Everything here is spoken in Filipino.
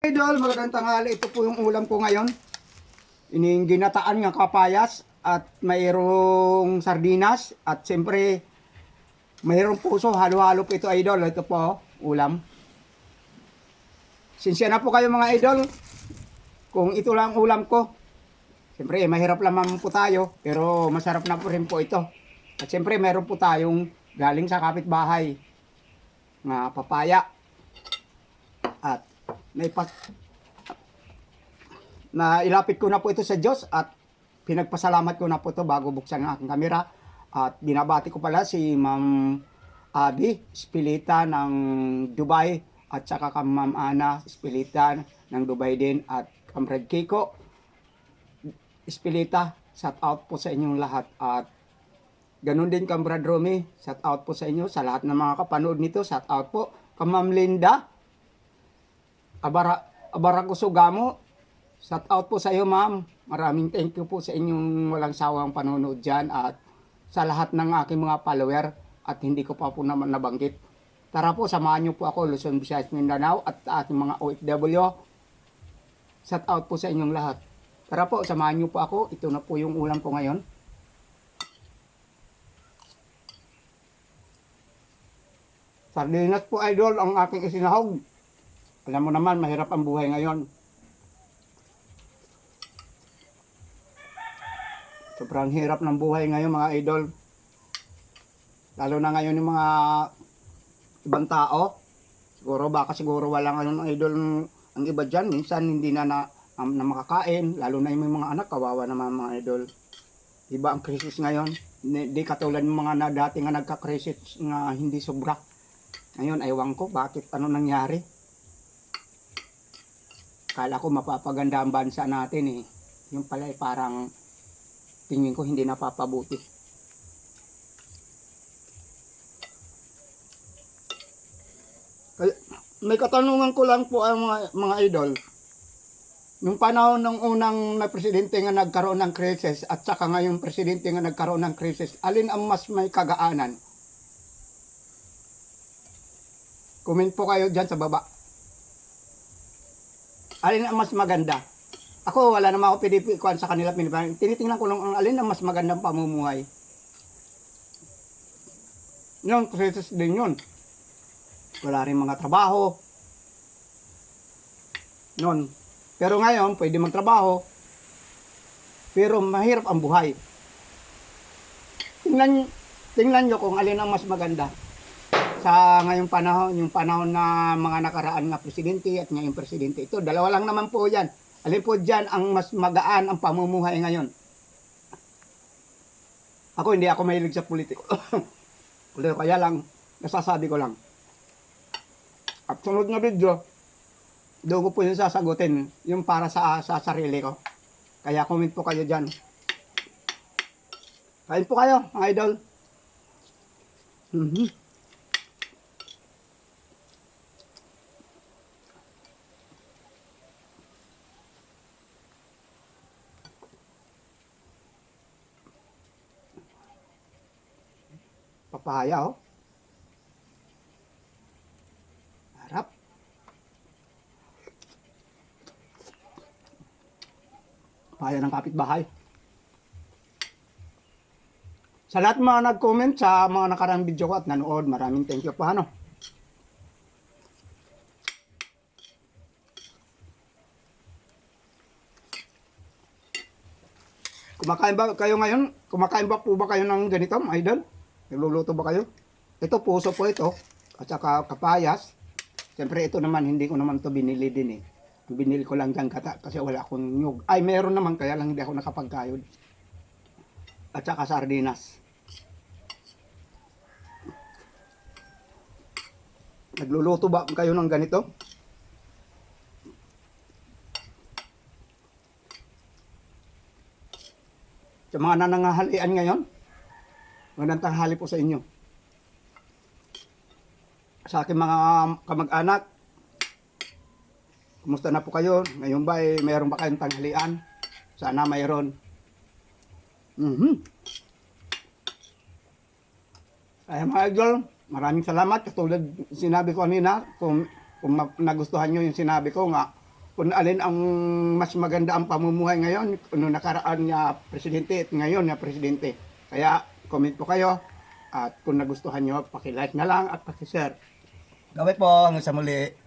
Idol, magandang tanghali. Ito po yung ulam ko ngayon. Ining ginataan ng kapayas at mayroong sardinas at siyempre mayroong puso. Halo-halo po ito, idol. Ito po, ulam. Sinsya na po kayo mga idol kung ito lang ulam ko. Siyempre, mahirap lamang po tayo pero masarap na po rin po ito. At siyempre, mayroon po tayong galing sa kapitbahay na papaya. At na ilapit ko na po ito sa Diyos at pinagpasalamat ko na po ito bago buksan ang aking kamera. At binabati ko pala si Ma'am Abby Espilita ng Dubai at saka kay Ma'am Ana Espilita ng Dubai din at Kamrad Kiko Espilita. Shout out po sa inyong lahat at ganun din Kamrad Romy. Shout out po sa inyo sa lahat ng mga kapanood nito. Shout out po kay Ma'am Linda Abarakusugamo. Shout out po sa iyo, ma'am. Maraming thank you po sa inyong walang sawang panonood dyan at sa lahat ng aking mga follower at hindi ko pa po naman nabanggit. Tara po, samahan niyo po ako, Luzon, Visayas, Mindanao at ating mga OFW. Shout out po sa inyong lahat. Tara po, samahan niyo po ako. Ito na po yung ulam ko ngayon. Sardinas po, idol, ang aking isinahog. Alam mo naman, mahirap ang buhay ngayon. Sobrang hirap ng buhay ngayon mga idol. Lalo na ngayon yung mga ibang tao. Siguro wala ngayon idol ang iba dyan. Minsan hindi na makakain. Lalo na yung mga anak, kawawa naman mga idol. Iba ang krisis ngayon. Di katulad ng mga na dati nga nagka-krisis nga hindi sobra. Ngayon, aywan ko bakit ano nangyari. Kala ko mapapaganda ang bansa natin eh. Yung pala eh, parang tingin ko hindi napapabuti. May katanungan ko lang po ang mga idol. Nung panahon ng unang na presidente nga nagkaroon ng krisis at saka ngayong presidente nga nagkaroon ng krisis, alin ang mas may kagaanan? Comment po kayo dyan sa baba. Alin ang mas maganda? Ako, wala naman ako pinipikuan sa kanila. Tinitingnan ko lang ang alin ang mas magandang pamumuhay. Yun, krisis din yun. Wala rin mga trabaho. Yun. Pero ngayon, pwede magtrabaho. Pero mahirap ang buhay. Tingnan nyo kung alin ang mas maganda. Sa ngayong panahon, yung panahon na mga nakaraan na presidente at ngayong presidente. Ito, dalawa lang naman po yan. Alin po dyan ang mas magaan ang pamumuhay ngayon? Ako, hindi ako mahilig sa politiko. Kaya lang, nasasabi ko lang. At sunod na video, doon ko po yung sasagutin, yung para sa sarili ko. Kaya comment po kayo dyan. Kain po kayo, mga idol. Papaya, oh. Harap. Papaya ng kapitbahay. Sa lahat mga nag-comment sa mga nakarang video ko at nanood, maraming thank you po, ano. Kumakain ba kayo ngayon? Kumakain ba po ba kayo ng ganito, mga idol? Nagluluto ba kayo? Ito, puso po ito. At saka kapayas. Siyempre ito naman, hindi ko naman ito binili din eh. Binili ko lang dyan kasi wala akong nyug. Ay, meron naman, kaya lang hindi ako nakapagkayod. At saka sardinas. Nagluluto ba kayo ng ganito? Sa mga nanangahalian ngayon, magandang tanghali po sa inyo. Sa aking mga kamag-anak, kumusta na po kayo? Ngayon ba mayroon ba kayong tanghalian? Sana mayroon. Ay mga idol, maraming salamat. Katulad sinabi ko kanina, kung nagustuhan nyo yung sinabi ko nga, kung alin ang mas maganda ang pamumuhay ngayon, kung nakaraan niya presidente at ngayon na presidente. Kaya comment po kayo at kung nagustuhan nyo, paki-like na lang at paki-share. Gawin po hanggang sa muli.